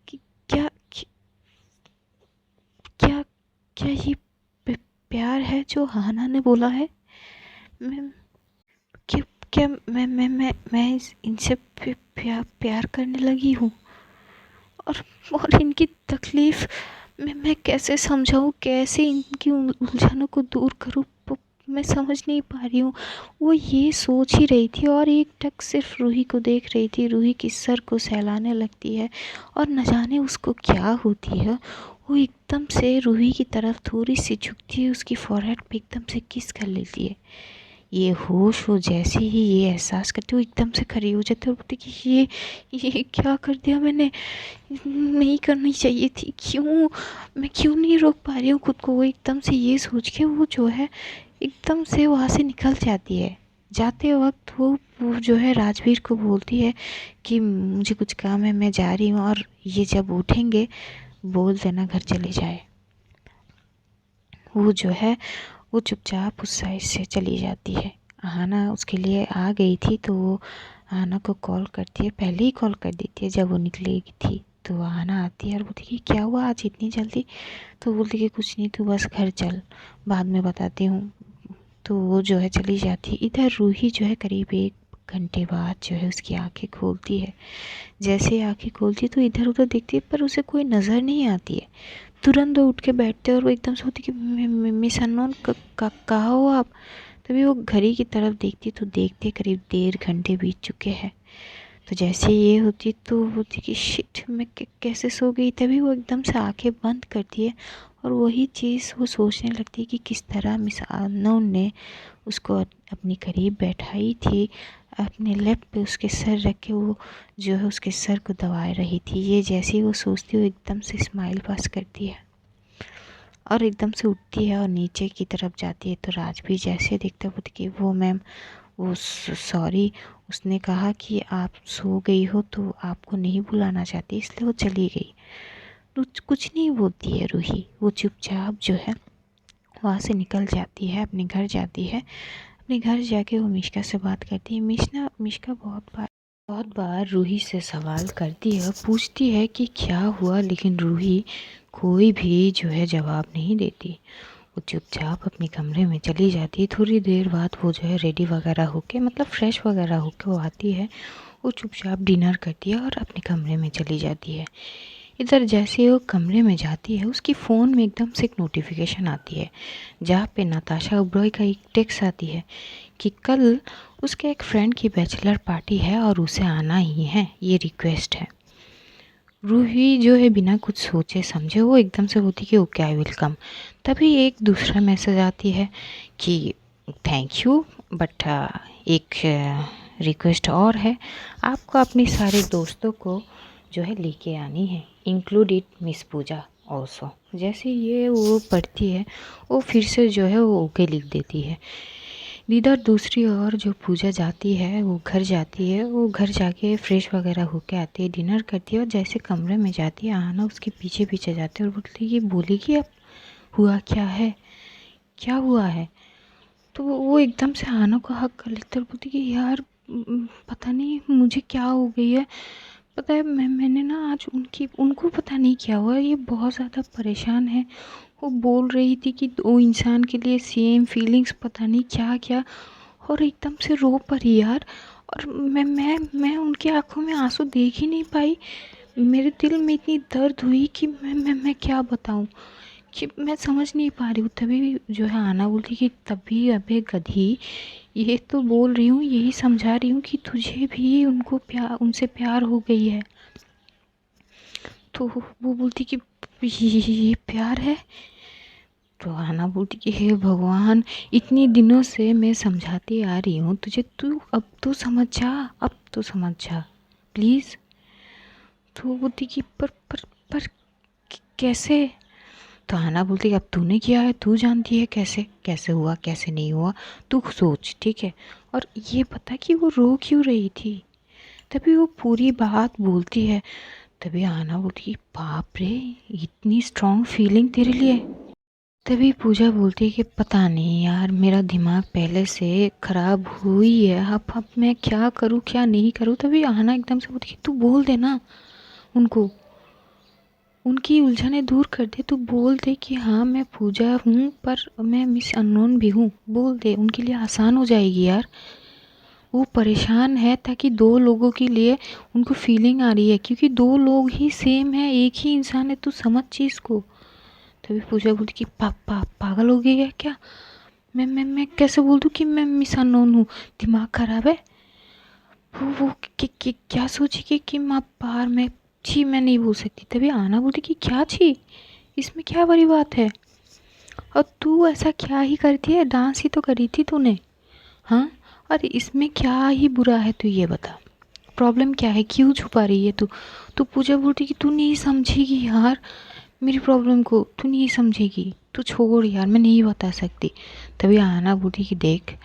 कि क्या क्या क्या ये प्यार है जो हाना ने बोला है। मैं क्या क्या मैं इनसे प्यार करने लगी हूँ। और इनकी तकलीफ़ मैं कैसे समझाऊँ, कैसे इनकी उलझनों को दूर करूँ, मैं समझ नहीं पा रही हूँ। वो ये सोच ही रही थी और एक टक सिर्फ रूही को देख रही थी। रूही की सर को सहलाने लगती है और न जाने उसको क्या होती है, वो एकदम से रूही की तरफ थोड़ी सी झुकती है, उसकी फॉरहेड पे एकदम से किस कर लेती है। ये होश हो जैसे ही ये एहसास करती हूँ, एकदम से खड़ी हो जाती है और बोलती कि ये क्या कर दिया मैंने, नहीं करनी चाहिए थी, क्यों मैं क्यों नहीं रोक पा रही हूँ खुद को। वो एकदम से ये सोच के वो जो है एकदम से वहाँ से निकल जाती है। जाते वक्त वो जो है राजवीर को बोलती है कि मुझे कुछ काम है, मैं जा रही हूँ, और ये जब उठेंगे बोल देना घर चले जाए। वो जो है वो चुपचाप उस साइड से चली जाती है। आहाना उसके लिए आ गई थी, तो वो आहाना को कॉल करती है, पहले ही कॉल कर देती है जब वो निकलेगी थी। तो आहाना आती है और बोलती कि क्या हुआ आज इतनी जल्दी? तो बोलती कि कुछ नहीं, तू बस घर चल, बाद में बताती हूँ। तो वो जो है चली जाती है। इधर रूही जो है करीब 1 घंटे बाद जो है उसकी आंखें खोलती है। जैसे ही आंखें खोलती है तो इधर उधर देखती है, पर उसे कोई नज़र नहीं आती है। तुरंत वो उठ के बैठते हैं और वो एकदम से होती कि मिस अननोन कहाँ हो आप? तभी वो घड़ी की तरफ देखती तो देखते करीब 1.5 घंटे बीत चुके हैं। तो जैसे ये होती तो होती कि शिट, मैं कैसे सो गई? तभी वो एकदम से आंखें बंद करती है और वही चीज़ वो सोचने लगती है कि किस तरह मिस अननोन ने उसको अपनी करीब बैठाई थी, अपने लेफ्ट पे उसके सर रख के वो जो है उसके सर को दबाए रही थी। ये जैसे ही वो सोचती है वो एकदम से स्माइल पास करती है और एकदम से उठती है और नीचे की तरफ जाती है। तो राजवीर जैसे देखता है कि वो मैम, वो सॉरी, उसने कहा कि आप सो गई हो तो आपको नहीं बुलाना चाहती, इसलिए वो चली गई। तो कुछ नहीं बोलती है रूही, वो चुपचाप जो है वहाँ से निकल जाती है, अपने घर जाती है। अपने घर जाके वो मिश्का से बात करती है। मिश्का बहुत बार रूही से सवाल करती है, पूछती है कि क्या हुआ, लेकिन रूही कोई भी जो है जवाब नहीं देती। वो चुपचाप अपने कमरे में चली जाती है। थोड़ी देर बाद वो जो है रेडी वगैरह होके, मतलब फ्रेश वगैरह होके वो आती है। वो चुपचाप डिनर करती है और अपने कमरे में चली जाती है। इधर जैसे वो कमरे में जाती है उसकी फ़ोन में एकदम से एक नोटिफिकेशन आती है, जहाँ पे नताशा ओबरॉय का एक टेक्स्ट आती है कि कल उसके एक फ्रेंड की बैचलर पार्टी है और उसे आना ही है, ये रिक्वेस्ट है। रूही जो है बिना कुछ सोचे समझे वो एकदम से बोलती कि ओके आई विल कम। तभी एक दूसरा मैसेज आती है कि थैंक यू, बट एक रिक्वेस्ट और है, आपको अपने सारे दोस्तों को जो है लेके आनी है, इंक्लूडेड मिस पूजा ऑल्सो। जैसे ये वो पढ़ती है वो फिर से जो है वो ओके लिख देती है। इधर दूसरी ओर जो पूजा जाती है वो घर जाती है। वो घर जाके फ्रेश वगैरह होके आती है, डिनर करती है और जैसे कमरे में जाती है आना उसके पीछे पीछे जाती है और बोलती है ये बोलेगी अब हुआ क्या है, क्या हुआ है? तो वो एकदम से आना को हक कर लेती है और बोलती कि यार पता नहीं मुझे क्या हो गई है। पता है मैंने ना आज उनको पता नहीं क्या हुआ, ये बहुत ज़्यादा परेशान है। वो बोल रही थी कि दो इंसान के लिए सेम फीलिंग्स, पता नहीं क्या क्या, और एकदम से रो पड़ी यार। और मैं उनकी आंखों में आंसू देख ही नहीं पाई। मेरे दिल में इतनी दर्द हुई कि मैं क्या बताऊं, कि मैं समझ नहीं पा रही हूँ। तभी जो है आना बोलती कि तभी अबे गधी, ये तो बोल रही हूँ, यही समझा रही हूँ कि तुझे भी उनसे प्यार हो गई है। तो वो बोलती कि ये प्यार है? तो आना बोलती कि हे भगवान, इतनी दिनों से मैं समझाती आ रही हूँ तुझे, तू अब तो समझ जा, अब तो समझ जा प्लीज़। तो वो बोलती कि पर कैसे? तो आना बोलती कि अब तूने किया है, तू जानती है कैसे कैसे हुआ कैसे नहीं हुआ, तू सोच, ठीक है? और ये पता कि वो रो क्यों रही थी। तभी वो पूरी बात बोलती है। तभी आना बोलती कि बाप रे, इतनी स्ट्रॉन्ग फीलिंग तेरे लिए। तभी पूजा बोलती है कि पता नहीं यार, मेरा दिमाग पहले से ख़राब हुई है, अब मैं क्या करूँ क्या नहीं करूँ। तभी आना एकदम से बोलती कि तू बोल दे ना उनको, उनकी उलझनें दूर कर दे, तू बोल दे कि हाँ मैं पूजा हूँ पर मैं मिस अननोन भी हूँ, बोल दे, उनके लिए आसान हो जाएगी यार। वो परेशान है ताकि दो लोगों के लिए उनको फीलिंग आ रही है, क्योंकि दो लोग ही सेम है, एक ही इंसान है, तू समझ चीज़ को। तभी पूजा बोलती कि पापा पागल हो गई है क्या? मैं कैसे बोल दूँ कि मैं मिस अननोन हूँ, दिमाग खराब है? वो क्या सोचेगी कि माँ बाहर में, छी मैं नहीं बोल सकती। तभी आना बोलती कि क्या छी, इसमें क्या बड़ी बात है? और तू ऐसा क्या ही करती है, डांस ही तो करी थी तूने, हाँ? और इसमें क्या ही बुरा है, तू ये बता, प्रॉब्लम क्या है, क्यों छुपा रही है तू? तो पूजा बोलती कि तू नहीं समझेगी यार, मेरी प्रॉब्लम को तू नहीं समझेगी, तू छोड़ यार, मैं नहीं बता सकती। तभी आना बोली कि देख,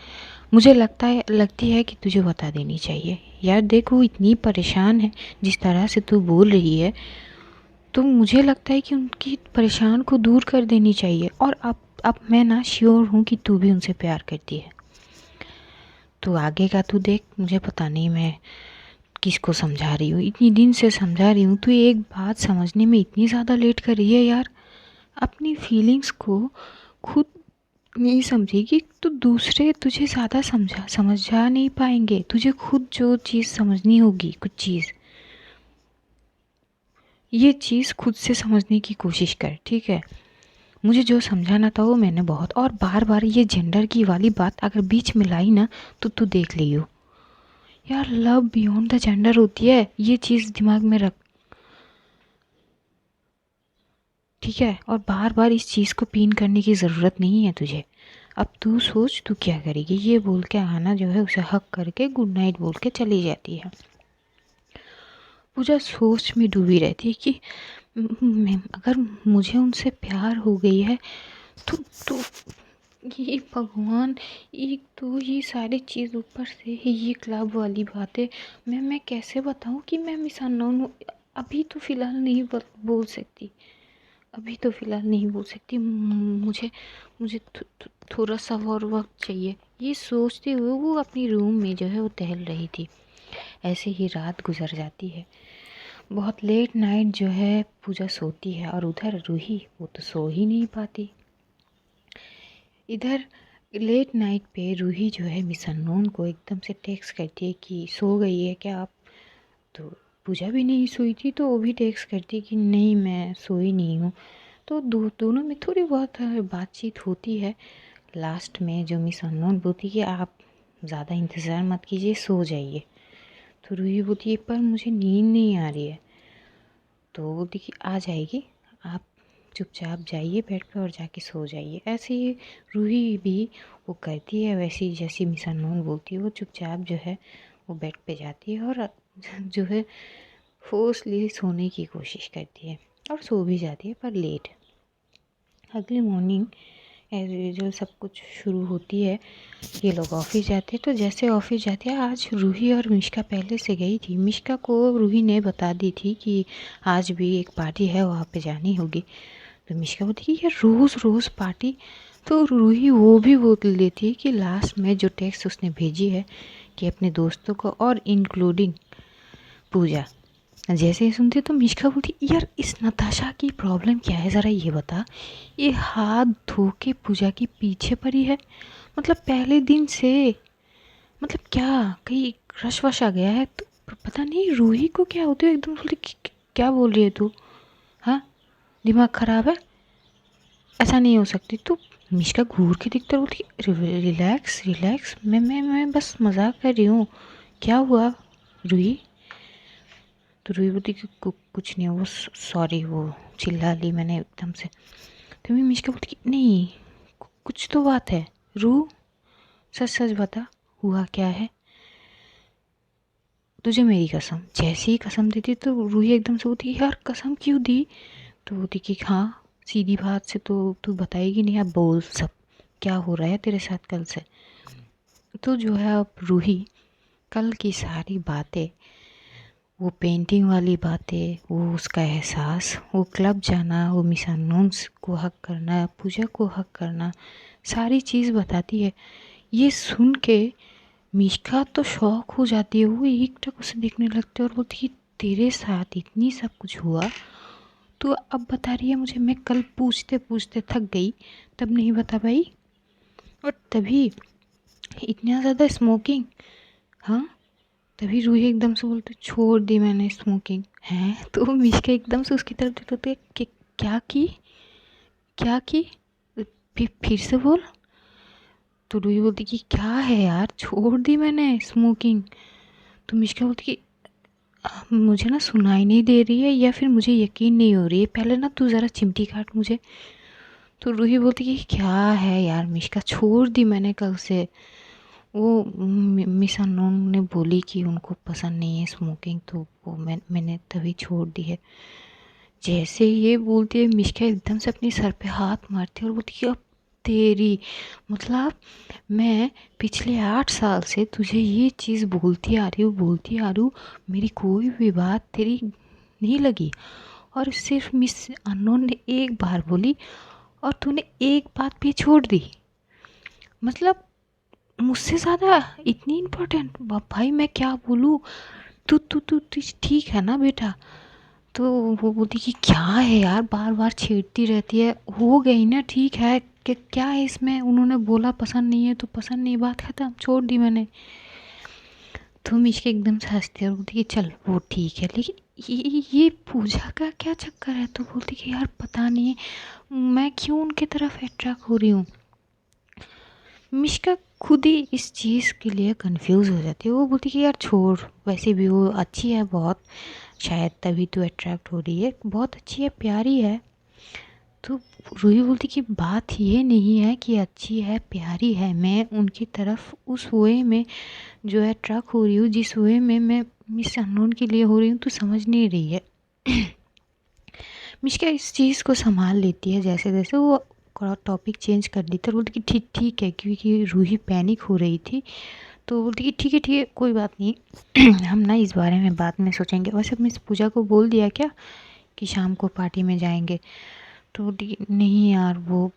मुझे लगती है कि तुझे बता देनी चाहिए यार। देख वो इतनी परेशान है, जिस तरह से तू बोल रही है, तो मुझे लगता है कि उनकी परेशान को दूर कर देनी चाहिए। और अब मैं ना श्योर हूँ कि तू भी उनसे प्यार करती है। तो आगे का तू देख, मुझे पता नहीं मैं किसको समझा रही हूँ, इतनी दिन से समझा रही हूँ, तू एक बात समझने में इतनी ज़्यादा लेट कर रही है यार। अपनी फीलिंग्स को खुद नहीं समझेगी तो दूसरे तुझे ज़्यादा समझा नहीं पाएंगे। तुझे खुद जो चीज़ समझनी होगी, कुछ चीज़, ये चीज़ खुद से समझने की कोशिश कर, ठीक है। मुझे जो समझाना था वो मैंने बहुत, और बार बार ये जेंडर की वाली बात अगर बीच में लाई ना तो तू देख लियो यार। लव बियॉन्ड द जेंडर होती है, ये चीज़ दिमाग में रख, ठीक है। और बार बार इस चीज़ को पिन करने की ज़रूरत नहीं है तुझे। अब तू सोच तू क्या करेगी। ये बोल के आना जो है उसे हक करके गुड नाइट बोल के चली जाती है। पूजा सोच में डूबी रहती है कि अगर मुझे उनसे प्यार हो गई है तो ये भगवान, एक तो ये सारी चीज़ ऊपर से ये क्लब वाली बातें, मैं कैसे बताऊं कि मैं मिस अननोन हूँ। अभी तो फ़िलहाल नहीं बोल सकती, अभी तो फ़िलहाल नहीं बोल सकती। मुझे मुझे थोड़ा सा और वक्त चाहिए। ये सोचते हुए वो अपनी रूम में जो है वो टहल रही थी। ऐसे ही रात गुजर जाती है। बहुत लेट नाइट जो है पूजा सोती है, और उधर रूही वो तो सो ही नहीं पाती। इधर लेट नाइट पे रूही जो है मिस अननोन को एकदम से टेक्स्ट करती है कि सो गई है क्या आप। तो पूजा भी नहीं सोई थी, तो वो भी टेक्स्ट करती है कि नहीं मैं सोई नहीं हूँ। तो दोनों में थोड़ी बहुत बातचीत होती है। लास्ट में जो मिस अननोन बोलती है कि आप ज़्यादा इंतज़ार मत कीजिए, सो जाइए। तो रूही बोलती है पर मुझे नींद नहीं आ रही है। तो वो देखिए आ जाएगी, आप चुपचाप जाइए बेड पे और जाके सो जाइए। ऐसे ही रूही भी वो करती है, वैसे ही जैसी मिस अननोन बोलती है वो चुपचाप जो है वो बेड पे जाती है और जो है फोर्सली सोने की कोशिश करती है, और सो भी जाती है पर लेट। अगली मॉर्निंग एज यूजल सब कुछ शुरू होती है। ये लोग ऑफिस जाते हैं। तो जैसे ऑफिस जाते हैं, आज रूही और मिश्का पहले से गई थी। मिश्का को रूही ने बता दी थी कि आज भी एक पार्टी है, वहाँ पे जानी होगी। तो मिश्का बोलती कि यार रोज़ रोज़ पार्टी। तो रूही वो भी बोल देती है कि लास्ट में जो टेक्स्ट उसने भेजी है कि अपने दोस्तों को और इंक्लूडिंग पूजा। जैसे ही सुनती तो मिश्का बोलती यार इस नताशा की प्रॉब्लम क्या है, ज़रा ये बता। ये हाथ धो के पूजा की पीछे पड़ी है, मतलब पहले दिन से। मतलब क्या कहीं रश वश आ गया है। तो पता नहीं रूही को क्या होते हो, एकदम बोलती क्या बोल रही है तू, हाँ दिमाग खराब है, ऐसा नहीं हो सकती। तो मिश्का घूर के दिखता बोलती रिलैक्स रिलैक्स, मैं बस मजाक कर रही हूँ, क्या हुआ रूही। तो रूही बोलती कि कुछ नहीं, वो सॉरी, वो चिल्ला ली मैंने एकदम से। तो मैं मिश्का बोलती कि नहीं कुछ तो बात है रू, सच सच बता हुआ क्या है। तुझे मेरी कसम, जैसे ही कसम देती तो रूही एकदम से बोलती यार कसम क्यों दी। तो बोलती कि हाँ सीधी बात से तो तू बताएगी नहीं, अब बोल सब क्या हो रहा है तेरे साथ कल से। तो जो है अब रूही कल की सारी बातें, वो पेंटिंग वाली बातें, वो उसका एहसास, वो क्लब जाना, वो मिस अननोन्स को हक करना, पूजा को हक करना, सारी चीज़ बताती है। ये सुन के मिश्का तो शौक हो जाती है, वो एकटक उसे देखने लगती है और बोलती है तेरे साथ इतनी सब कुछ हुआ, तो अब बता रही है मुझे। मैं कल पूछते पूछते थक गई, तब नहीं बता पाई, और तभी इतना ज़्यादा स्मोकिंग, हाँ। तभी रूही एकदम से बोलते छोड़ दी मैंने स्मोकिंग, हैं। तो मिश्का एकदम से उसकी तरफ देखते कि क्या की, क्या की, फिर से बोल। तो रूही बोलती कि क्या है यार, छोड़ दी मैंने स्मोकिंग। तो मिश्का बोलती कि मुझे ना सुनाई नहीं दे रही है, या फिर मुझे यकीन नहीं हो रही है, पहले ना तू ज़रा चिमटी काट मुझे। तो रूही बोलती कि क्या है यार मिश्का, छोड़ दी मैंने कल से। वो मिस अननोन ने बोली कि उनको पसंद नहीं है स्मोकिंग, तो वो मैंने तभी छोड़ दी है। जैसे ये बोलती है मिष्का एकदम से अपने सर पे हाथ मारती है और बोलती है अब तेरी, मतलब मैं पिछले 8 साल से तुझे ये चीज़ बोलती आ रही हूँ, मेरी कोई भी बात तेरी नहीं लगी, और सिर्फ मिस अननोन ने एक बार बोली और तूने एक बात पे छोड़ दी। मतलब मुझसे ज़्यादा इतनी इम्पोर्टेंट भाई, मैं क्या बोलूँ। तू तू तू तू ठीक है ना बेटा। तो वो बोलती कि क्या है यार, बार बार छेड़ती रहती है, हो गई ना, ठीक है कि क्या है इसमें, उन्होंने बोला पसंद नहीं है तो पसंद नहीं, बात खत्म, छोड़ दी मैंने। तो मिशके एकदम से हंसती है और बोलती कि चल वो ठीक है, लेकिन ये पूजा का क्या चक्कर है। तो बोलती कि यार पता नहीं मैं क्यों उनकी तरफ अट्रैक्ट हो रही हूँ। मिशका खुद ही इस चीज़ के लिए कंफ्यूज हो जाती है। वो बोलती कि यार छोड़, वैसे भी वो अच्छी है बहुत, शायद तभी तो अट्रैक्ट हो रही है, बहुत अच्छी है, प्यारी है। तो रूही बोलती कि बात ये नहीं है कि अच्छी है प्यारी है, मैं उनकी तरफ उस वे में जो है अट्रैक्ट हो रही हूँ, जिस वे में मैं मिस अननोन के लिए हो रही हूँ, तो समझ नहीं रही है। मिशका इस चीज़ को संभाल लेती है, जैसे जैसे वो टॉपिक चेंज कर देती है और बोलती कि ठीक ठीक है, क्योंकि रूही पैनिक हो रही थी। तो बोलती कि ठीक है कोई बात नहीं हम ना इस बारे में बाद में सोचेंगे। वैसे मिस पूजा को बोल दिया क्या कि शाम को पार्टी में जाएंगे। तो बोलती कि नहीं यार वो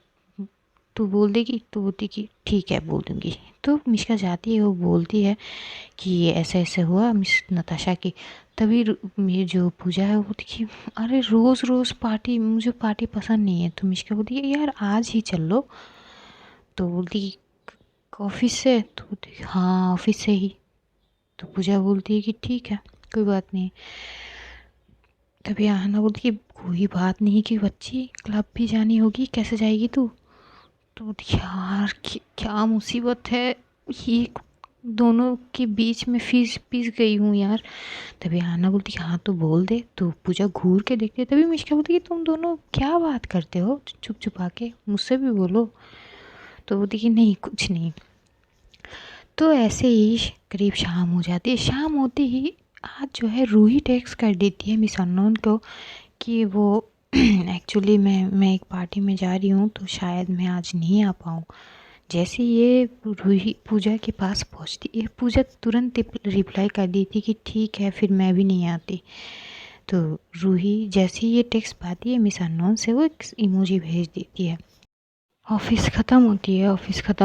तू बोल देगी। तो बोलती कि ठीक है बोल दूँगी। तो मिशका जाती है, वो बोलती है कि ये ऐसे ऐसे हुआ मिस नताशा की। तभी ये जो पूजा है वो बोलती कि अरे रोज़ रोज़ पार्टी, मुझे पार्टी पसंद नहीं है। तो मिशका बोलती है यार आज ही चल लो। तो बोलती ऑफिस से। तो बोलती हाँ ऑफिस से ही। तो पूजा बोलती है कि ठीक है कोई बात नहीं। तभी आहना बोलती कि कोई बात नहीं कि बच्ची क्लब भी जानी होगी, कैसे जाएगी तू। तो यार क्या मुसीबत है, ये दोनों के बीच में फीस पीस गई हूँ यार। तभी आना बोलती हाँ तो बोल दे। तो पूजा घूर के देखती है, तभी मिष्का बोलती कि तुम दोनों क्या बात करते हो चुप छुपा के, मुझसे भी बोलो। तो बोलती कि नहीं कुछ नहीं। तो ऐसे ही करीब शाम हो जाती है। शाम होते ही आज जो है रूही टेक्स्ट कर देती है मिस अननोन को कि वो एक्चुअली मैं एक पार्टी में जा रही हूँ, तो शायद मैं आज नहीं आ पाऊँ। जैसे ये रूही पूजा के पास पहुँचती है, पूजा तुरंत रिप्लाई कर दी थी कि ठीक है फिर मैं भी नहीं आती। तो रूही जैसे ही ये टेक्स्ट पाती है मिस अननोन से, वो एक इमोजी भेज देती है। ऑफ़िस ख़त्म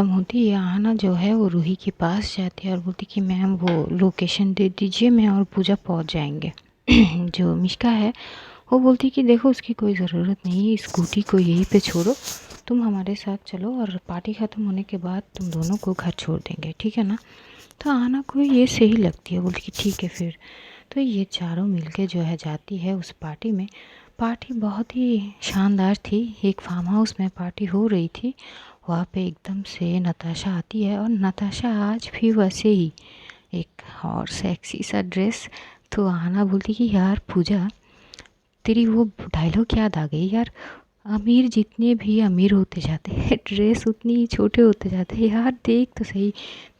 होती है आना जो है वो रूही के पास जाती है और बोलती कि मैम वो लोकेशन दे दीजिए, मैं और पूजा पहुंच जाएंगे। जो मिष्का है वो बोलती कि देखो उसकी कोई ज़रूरत नहीं है, स्कूटी को यहीं पे छोड़ो, तुम हमारे साथ चलो और पार्टी ख़त्म होने के बाद तुम दोनों को घर छोड़ देंगे, ठीक है ना। तो आना को ये सही लगती है, बोलती कि ठीक है फिर। तो ये चारों मिलके जो है जाती है उस पार्टी में। पार्टी बहुत ही शानदार थी, एक फार्म हाउस में पार्टी हो रही थी। वहाँ पे एकदम से नताशा आती है और नताशा आज भी वैसे ही एक और सेक्सी सा ड्रेस। तो आना बोलती कि यार पूजा तेरी वो डायलॉग याद आ गई यार, अमीर जितने भी अमीर होते जाते हैं ड्रेस उतनी ही छोटे होते जाते हैं यार, देख तो सही।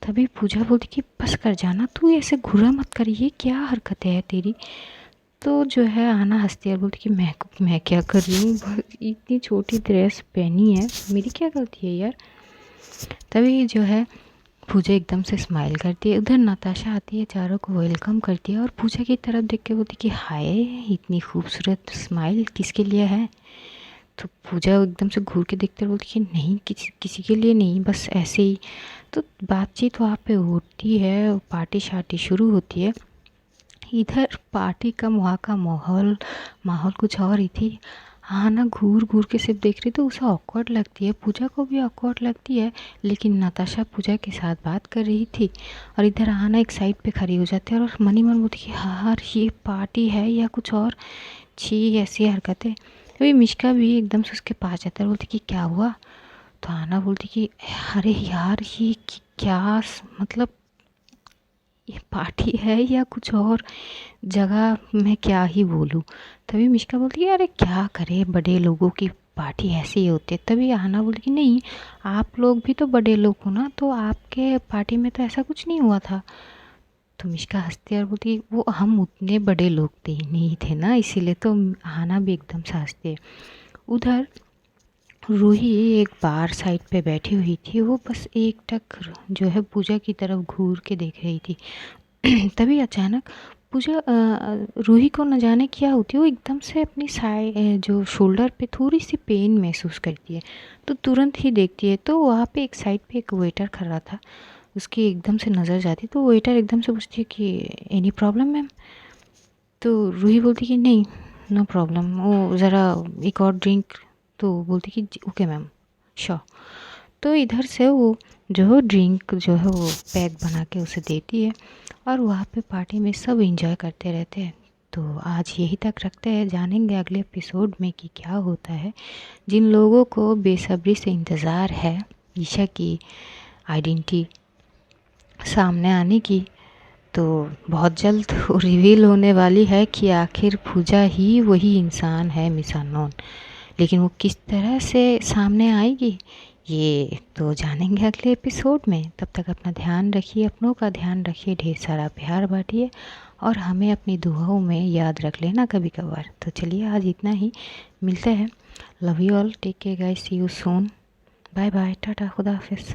तभी पूजा बोलती कि बस कर जाना, तू ऐसे घुरा मत कर, ये क्या हरकतें है तेरी। तो जो है आना हंसती है, बोलती कि मैं क्या कर रही हूँ, इतनी छोटी ड्रेस पहनी है, मेरी क्या गलती है यार। तभी जो है पूजा एकदम से स्माइल करती है, उधर नताशा आती है, चारों को वेलकम करती है और पूजा की तरफ देख के बोलती कि हाय इतनी खूबसूरत स्माइल किसके लिए है। तो पूजा एकदम से घूर के देखते बोलती कि नहीं किसी के लिए नहीं, बस ऐसे ही। तो बातचीत वहाँ पे होती है, पार्टी शार्टी शुरू होती है। इधर पार्टी का वहाँ का माहौल माहौल कुछ और ही थी। हाँ ना घूर घूर के सिर्फ देख रही, तो उसे ऑकवर्ड लगती है, पूजा को भी ऑकवर्ड लगती है। लेकिन नताशा पूजा के साथ बात कर रही थी और इधर आना एक साइड पे खड़ी हो जाती है और मनी मन बोलती कि हाँ ये पार्टी है या कुछ और, छी ऐसी हरकतें। अभी मिष्का भी एकदम से उसके पास जाता है, बोलती कि क्या हुआ। तो आना बोलती कि अरे यार ये क्या मतलब ये पार्टी है या कुछ और जगह, मैं क्या ही बोलूँ। तभी मिष्का बोलती है अरे क्या करे, बड़े लोगों की पार्टी ऐसे ही होती है। तभी आना बोलती कि नहीं आप लोग भी तो बड़े लोग हो ना, तो आपके पार्टी में तो ऐसा कुछ नहीं हुआ था। तो मिष्का हँसती है और बोलती है वो हम उतने बड़े लोग थे नहीं थे ना, इसीलिए तो आना भी एकदम से हँसती है। उधर रूही एक बार साइड पे बैठी हुई थी, वो बस एकटक जो है पूजा की तरफ घूर के देख रही थी। तभी अचानक पूजा रूही को न जाने क्या होती है, वो एकदम से अपनी साइड जो शोल्डर पे थोड़ी सी पेन महसूस करती है। तो तुरंत ही देखती है तो वहाँ पे एक साइड पे एक वेटर खड़ा था, उसकी एकदम से नज़र जाती तो वेटर एकदम से पूछती है कि एनी प्रॉब्लम मैम। तो रूही बोलती कि नहीं, नो प्रॉब्लम, वो ज़रा एक और ड्रिंक। तो बोलती कि ओके मैम, श्योर। तो इधर से वो जो ड्रिंक जो है वो पैक बना के उसे देती है और वहाँ पे पार्टी में सब एंजॉय करते रहते हैं। तो आज यही तक रखते हैं, जानेंगे अगले एपिसोड में कि क्या होता है। जिन लोगों को बेसब्री से इंतज़ार है ईशा की आइडेंटिटी सामने आने की, तो बहुत जल्द रिवील होने वाली है कि आखिर पूजा ही वही इंसान है मिस अननोन। लेकिन वो किस तरह से सामने आएगी ये तो जानेंगे अगले एपिसोड में। तब तक अपना ध्यान रखिए, अपनों का ध्यान रखिए, ढेर सारा प्यार बांटिए और हमें अपनी दुआओं में याद रख लेना कभी कभार। तो चलिए आज इतना ही, मिलते हैं। Love you all, take care guys, see you soon, bye bye, टाटा, खुदा हाफिज़।